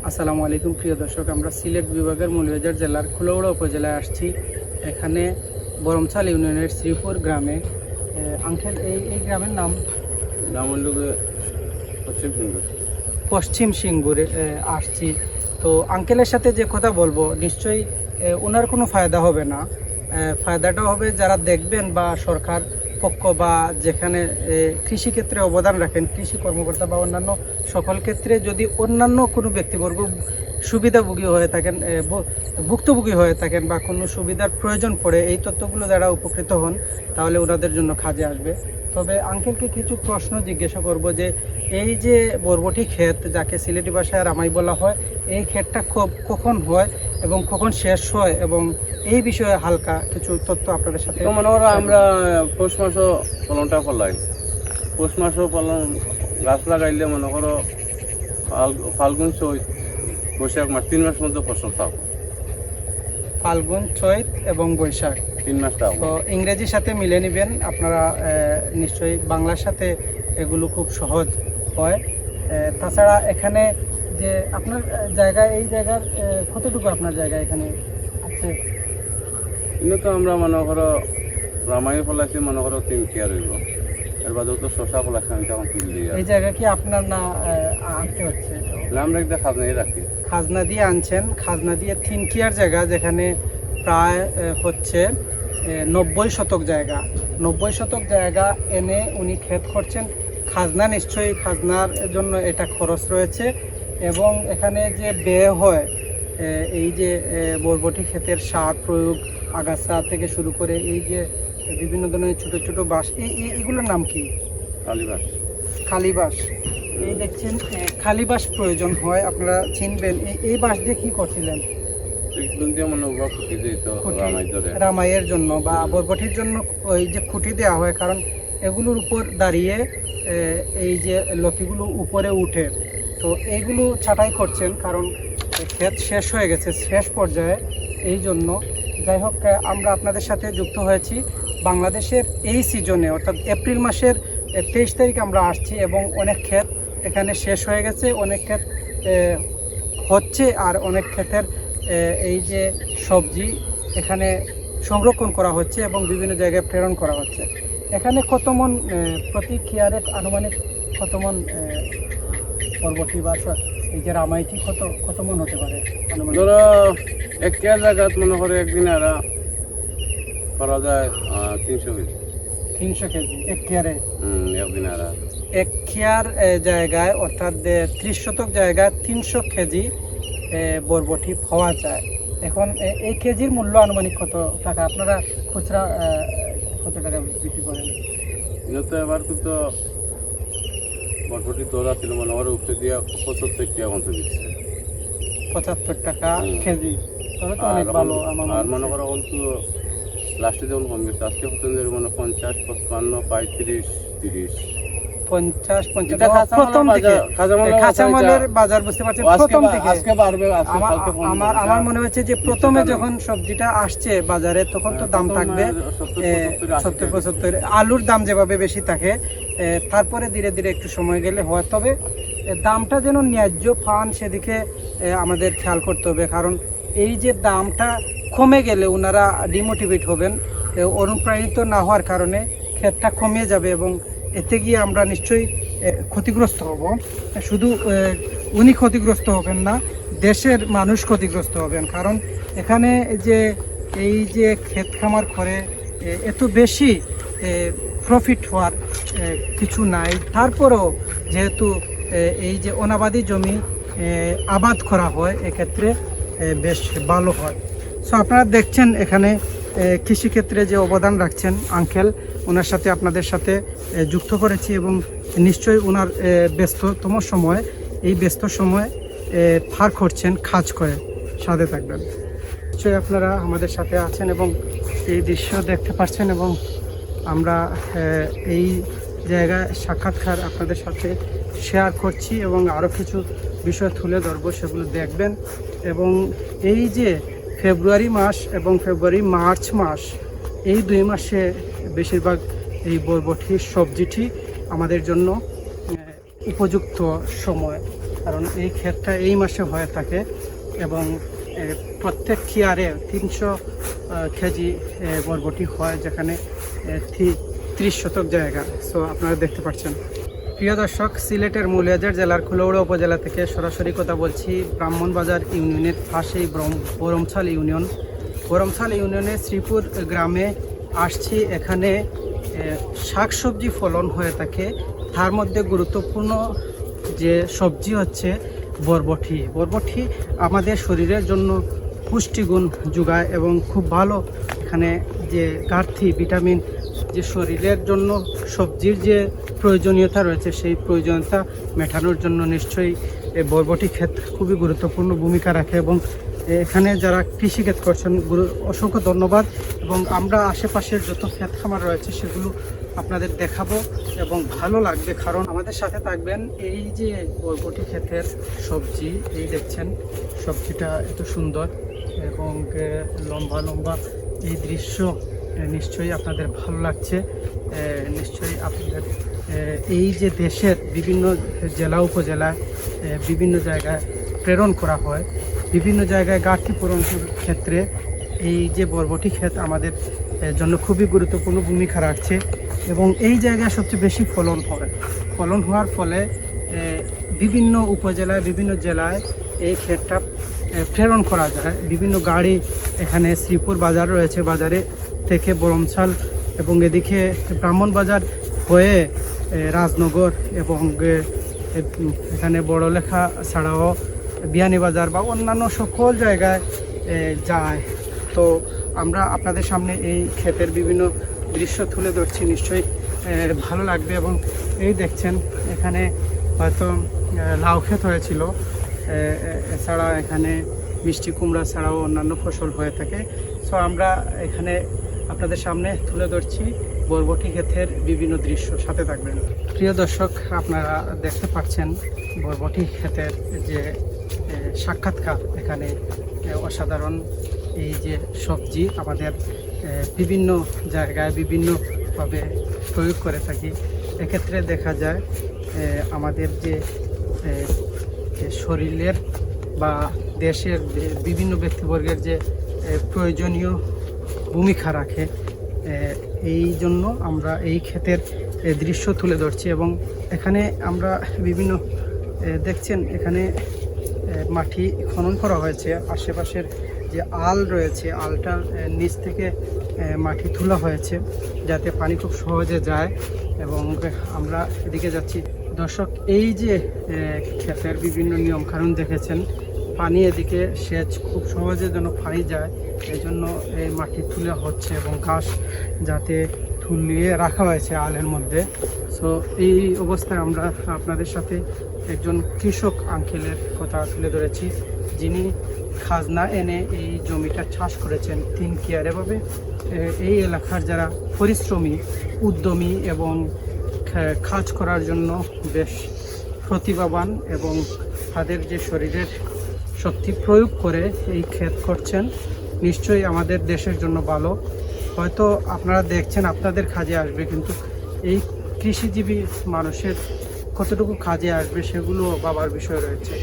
আসসালামু আলাইকুম প্রিয় দর্শক, আমরা সিলেট বিভাগের মৌলভীবাজার জেলার খুলৌড়া উপজেলায় আসছি। এখানে বরমচাল ইউনিয়নের শ্রীপুর গ্রামে আঙ্কেল এই গ্রামের নাম পশ্চিম সিঙ্গুরে আসছি। তো আঙ্কেলের সাথে যে কথা বলবো নিশ্চয়ই ওনার কোনো ফায়দা হবে না, ফায়দাটা হবে যারা দেখবেন বা সরকার পক্ষ বা যেখানে কৃষিক্ষেত্রে অবদান রাখেন কৃষি কর্মকর্তা বা অন্যান্য সকল ক্ষেত্রে যদি অন্যান্য কোনো ব্যক্তিবর্গ সুবিধাভোগী হয়ে থাকেন, ভুক্তভোগী হয়ে থাকেন বা কোনো সুবিধার প্রয়োজন পড়ে এই তথ্যগুলো যারা উপকৃত হন তাহলে ওনাদের জন্য কাজে আসবে। তবে আঙ্কেলকে কিছু প্রশ্ন জিজ্ঞাসা করব যে এই যে বরবটি ক্ষেত যাকে সিলেটি ভাষায় রামাই বলা হয়, এই ক্ষেতটা কখন হয় এবং কখন শেষ হয় এবং এই বিষয়ে হালকা কিছু তথ্য আপনাদের সাথে। মনে করো আমরা পৌষ মাসও ফলনটা ফলাই, পৌষ মাসও ফলন গাছ লাগাইলে মনে করো ফাল্গুন চৈত বৈশাখ মাস 3 মাস মধ্যে ফসল থাকবে। ফাল্গুন চৈত এবং বৈশাখ 3 মাস থাকবে। তো ইংরেজির সাথে মিলে নেবেন আপনারা, নিশ্চয়ই বাংলার সাথে এগুলো খুব সহজ হয়। তাছাড়া এখানে যে আপনার জায়গায় এই জায়গার কতটুকু আপনার জায়গা এখানে আছে? কিন্তু তো আমরা মনে করো রামায়ণ ফলাইছি মনে করো 3 কেয়ার হইব, এর বাদেও তো শশা ফলাইছি আমি তখন 3 দিয়ে। এই জায়গা কি আপনার না আনতে হচ্ছে? আমরা একটা খাজনা রাখি, খাজনা দিয়ে আনছেন। খাজনা দিয়ে 3 কেয়ার জায়গা যেখানে প্রায় হচ্ছে 90 শতক জায়গা, 90 শতক জায়গা এনে উনি ক্ষেত করছেন। খাজনা নিশ্চয়ই খাজনার জন্য এটা খরচ রয়েছে এবং এখানে যে ব্যয় হয় এই যে বরবটি ক্ষেতের সার প্রয়োগ, আগাছা থেকে শুরু করে এই যে বিভিন্ন ধরনের ছোট ছোট বাঁশ, এইগুলোর নাম কি? কালীবাস। খালিবাস। এই দেখছেন খালিবাস প্রয়োজন হয়, আপনারা চিনবেন। এই বাঁশ দিয়ে কি করছিলেন? রামাইয়ের জন্য বা বরবটির জন্য ওই যে খুঁটি দেওয়া হয়, কারণ এগুলোর উপর দাঁড়িয়ে এই যে লতিগুলো উপরে উঠে, তো এইগুলো ছাঁটাই করছেন কারণ ক্ষেত শেষ হয়ে গেছে, শেষ পর্যায়ে। এই জন্য যাই হোক, আমরা আপনাদের সাথে যুক্ত হয়েছি বাংলাদেশের এই সিজনে, অর্থাৎ এপ্রিল মাসের 23 তারিখ আমরা আসছি এবং অনেক ক্ষেত এখানে শেষ হয়ে গেছে, অনেক ক্ষেত হচ্ছে আর অনেক ক্ষেতের এই যে সবজি এখানে সংরক্ষণ করা হচ্ছে এবং বিভিন্ন জায়গায় প্রেরণ করা হচ্ছে। এখানে কত মন প্রতি কেয়ারে আনুমানিক কত মন বরবটি বা এই যে রামাইটি কত মন হতে পারে? ধরো 1 কেয়ার জায়গা মনে করে একদিন আর করা যায় 300 কেজি 1 কেয়ারে। একদিন আর 1 কেয়ার জায়গায় অর্থাৎ 30 শতক জায়গায় 300 কেজি বরবটি পাওয়া যায়। এখন এই কেজির মূল্য আনুমানিক কত টাকা? আপনারা খুচরা কত টাকা বিক্রি করেন? তো এবার তো বরবটি দৌড়া ছিল মনে হয় উপরে দিয়ে 75 টাকা মতো দিচ্ছে। 75 টাকা কেজি, তাহলে তো অনেক ভালো। আর মনে করো কিন্তু লাস্টে যখন কম গেছে, আজকে পর্যন্ত মনে 50, 55, 35, 30, 50 প্রথম দিকে কাঁচামালের বাজার বুঝতে পারছেন। প্রথম দিকে আমার মনে হচ্ছে যে প্রথমে যখন সবজিটা আসছে বাজারে তখন তো দাম থাকবে 70-75। আলুর দাম যেভাবে বেশি থাকে, তারপরে ধীরে ধীরে একটু সময় গেলে হয়। তবে দামটা যেন ন্যায্য পান সেদিকে আমাদের খেয়াল করতে হবে, কারণ এই যে দামটা কমে গেলে ওনারা ডিমোটিভেট হবেন, অনুপ্রাণিত না হওয়ার কারণে ক্ষেতটা কমে যাবে এবং এতে গিয়ে আমরা নিশ্চয়ই ক্ষতিগ্রস্ত হব। শুধু উনি ক্ষতিগ্রস্ত হবেন না, দেশের মানুষ ক্ষতিগ্রস্ত হবেন, কারণ এখানে যে এই যে ক্ষেত খামার করে এত বেশি প্রফিট হওয়ার কিছু নাই। তারপরেও যেহেতু এই যে অনাবাদি জমি আবাদ করা হয় এক্ষেত্রে বেশ ভালো হয়। সো আপনারা দেখছেন এখানে কৃষিক্ষেত্রে যে অবদান রাখছেন আঙ্কেল, ওনার সাথে আপনাদের সাথে যুক্ত করেছি এবং নিশ্চয়ই ওনার ব্যস্ততম সময়, এই ব্যস্ত সময় পার করছেন কাজ করে। সাথে থাকবেন, নিশ্চয়ই আপনারা আমাদের সাথে আছেন এবং এই দৃশ্য দেখতে পাচ্ছেন এবং আমরা এই জায়গায় সাক্ষাৎকার আপনাদের সাথে শেয়ার করছি এবং আরও কিছু বিষয় তুলে ধরবো, সেগুলো দেখবেন। এবং এই যে ফেব্রুয়ারি মাস এবং মার্চ মাস, এই 2 মাসে বেশিরভাগ এই বরবটির সবজিটি আমাদের জন্য উপযুক্ত সময়। কারণ এই ক্ষেতটা এই মাসে হয়ে থাকে এবং প্রত্যেক কিয়ারে 300 কেজি বরবটি হয়, যেখানে 30 শতক জায়গা। সো আপনারা দেখতে পাচ্ছেন। প্রিয় দর্শক, সিলেটের মৌলভীবাজার জেলার কুলাউড়া উপজেলা থেকে সরাসরি কথা বলছি। ব্রাহ্মণবাজার ইউনিয়নের পাশেই বরমছাল ইউনিয়ন। বরমছাল ইউনিয়নের শ্রীপুর গ্রামে আসছি। এখানে শাকসবজি ফলন হয়ে থাকে, তার মধ্যে গুরুত্বপূর্ণ যে সবজি হচ্ছে বরবটি। বরবটি আমাদের শরীরের জন্য পুষ্টিগুণ যোগায় এবং খুব ভালো। এখানে যে ঘাটতি ভিটামিন, যে শরীরের জন্য সবজির যে প্রয়োজনীয়তা রয়েছে, সেই প্রয়োজনীয়তা মেটানোর জন্য নিশ্চয়ই এই বরবটি ক্ষেত খুবই গুরুত্বপূর্ণ ভূমিকা রাখে। এবং এখানে যারা কৃষিক্ষেত করছেন অসংখ্য ধন্যবাদ। এবং আমরা আশেপাশের যত ক্ষেত খামার রয়েছে সেগুলো আপনাদের দেখাবো এবং ভালো লাগবে, কারণ আমাদের সাথে থাকবেন। এই যে বরবটি ক্ষেতের সবজি, এই দেখছেন সবজিটা এত সুন্দর এবং লম্বা লম্বা এই দৃশ্য নিশ্চয়ই আপনাদের ভালো লাগছে। নিশ্চয়ই আপনাদের এই যে দেশের বিভিন্ন জেলা উপজেলায় বিভিন্ন জায়গায় প্রেরণ করা হয়, বিভিন্ন জায়গায় ঘাটতি পূরণের ক্ষেত্রে এই যে বরবটি ক্ষেত আমাদের জন্য খুবই গুরুত্বপূর্ণ ভূমিকা রাখছে। এবং এই জায়গায় সবচেয়ে বেশি ফলন হওয়ার ফলে বিভিন্ন উপজেলায়, বিভিন্ন জেলায় এই ক্ষেতটা প্রেরণ করা যায়। বিভিন্ন গাড়ি, এখানে শ্রীপুর বাজার রয়েছে, বাজারে থেকে বরমছাল এবং এদিকে ব্রাহ্মণবাজার হয়ে রাজনগর এবং এখানে বড়লেখা ছাড়াও বিয়ানীবাজার বা অন্যান্য সকল জায়গায় যায়। তো আমরা আপনাদের সামনে এই ক্ষেতের বিভিন্ন দৃশ্য তুলে ধরছি, নিশ্চয়ই ভালো লাগবে। এবং এই দেখছেন এখানে হয়তো লাউ ক্ষেত হয়েছিল, এছাড়া এখানে মিষ্টি কুমড়া ছাড়াও অন্যান্য ফসল হয়ে থাকে। সো আমরা এখানে আপনাদের সামনে তুলে ধরছি বরবটি ক্ষেতের বিভিন্ন দৃশ্য, সাথে থাকবেন। প্রিয় দর্শক, আপনারা দেখতে পাচ্ছেন বরবটি ক্ষেতের যে সাক্ষাৎকার, এখানে অসাধারণ এই যে সবজি আমাদের বিভিন্ন জায়গায় বিভিন্নভাবে প্রয়োগ করে থাকি। এক্ষেত্রে দেখা যায় আমাদের যে শরীরের বা দেশের বিভিন্ন ব্যক্তিবর্গের যে প্রয়োজনীয় ভূমিকা রাখে, এই জন্য আমরা এই ক্ষেতের দৃশ্য তুলে ধরছি। এবং এখানে আমরা বিভিন্ন দেখছেন এখানে মাটি খনন করা হয়েছে, আশেপাশের যে আল রয়েছে, আলটার নিচ থেকে মাটি তোলা হয়েছে যাতে পানি খুব সহজে যায়। এবং আমরা এদিকে যাচ্ছি। দর্শক, এই যে ক্ষেতের বিভিন্ন নিয়মকানুন দেখেছেন, পানি এদিকে সেচ খুব সহজে যেন পানি যায়, এই জন্য এই মাটি তুলে হচ্ছে এবং ঘাস যাতে তুলিয়ে রাখা হয়েছে আলের মধ্যে। সো এই অবস্থায় আমরা আপনাদের সাথে একজন কৃষক আঙ্কেলের কথা তুলে ধরেছি, যিনি খাজনা এনে এই জমিটা চাষ করেছেন 3 কিয়ার। এভাবে এই এলাকার যারা পরিশ্রমী, উদ্যমী এবং কাজ করার জন্য বেশ প্রতিভাবান এবং তাদের যে শরীরের শক্তি প্রয়োগ করে এই ক্ষেত করছেন, নিশ্চয়ই আমাদের দেশের জন্য ভালো। হয়তো আপনারা দেখছেন আপনাদের কাজে আসবে, কিন্তু এই কৃষিজীবী মানুষের কতটুকু কাজে আসবে সেগুলো ভাবার বিষয় রয়েছে।